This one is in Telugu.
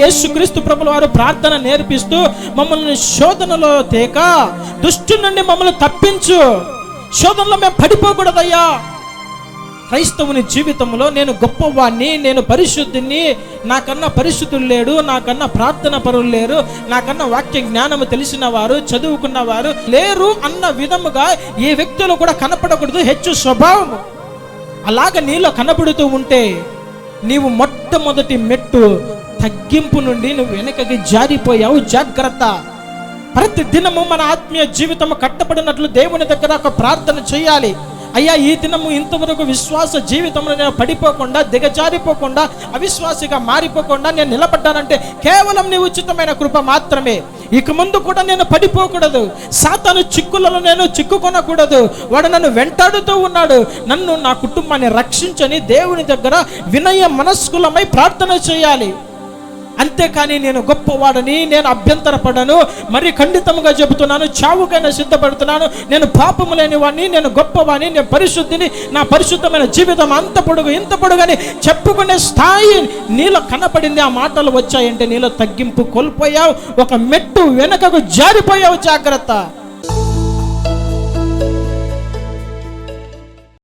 యేసుక్రీస్తు ప్రభుల వారు ప్రార్థన నేర్పిస్తూ మమ్మల్ని శోధనలో తేక దుష్టు నుండి మమ్మల్ని తప్పించు, శోధనలో మేము పడిపోకూడదయ్యా. క్రైస్తవుని జీవితంలో నేను గొప్పవాణ్ణి, నేను పరిశుద్ధిని, నాకన్నా పరిశుద్ధులు లేడు, నాకన్నా ప్రార్థన పరులు లేరు, నాకన్నా వాక్య జ్ఞానము తెలిసిన వారు, చదువుకున్న వారు లేరు అన్న విధముగా ఏ వ్యక్తులు కూడా కనపడకూడదు. హెచ్చు స్వభావము అలాగ నీలో కనబడుతూ ఉంటే నీవు మొట్టమొదటి మెట్టు తగ్గింపు నుండి నువ్వు వెనకకి జారిపోయావు. జాగ్రత్త. ప్రతి దినము మన ఆత్మీయ జీవితం కట్టబడినట్లు దేవుని దగ్గర ఒక ప్రార్థన చేయాలి. అయ్యా, ఈ దినము ఇంతవరకు విశ్వాస జీవితంలో నేను పడిపోకుండా, దిగజారిపోకుండా, అవిశ్వాసిగా మారిపోకుండా నేను నిలబడ్డానంటే కేవలం నీ ఉచితమైన కృప మాత్రమే. ఇక ముందు కూడా నేను పడిపోకూడదు, సాతాను చిక్కులలో నేను చిక్కుకొనకూడదు. వాడు నన్ను వెంటాడుతూ ఉన్నాడు, నన్ను, నా కుటుంబాన్ని రక్షించని దేవుని దగ్గర వినయ మనస్కులమై ప్రార్థన చేయాలి. అంతేకాని నేను గొప్పవాడని, నేను అభ్యంతరపడను, మరి ఖండితంగా చెబుతున్నాను, చావుకైనా సిద్ధపడుతున్నాను, నేను పాపము లేని వాడిని, నేను గొప్పవాడిని, నేను పరిశుద్ధిని, నా పరిశుద్ధమైన జీవితం అంత పొడుగు ఇంత పొడుగని చెప్పుకునే స్థాయి నీలో కనపడింది. ఆ మాటలు వచ్చాయంటే నీలో తగ్గింపు కోల్పోయావు, ఒక మెట్టు వెనకకు జారిపోయావు. జాగ్రత్త.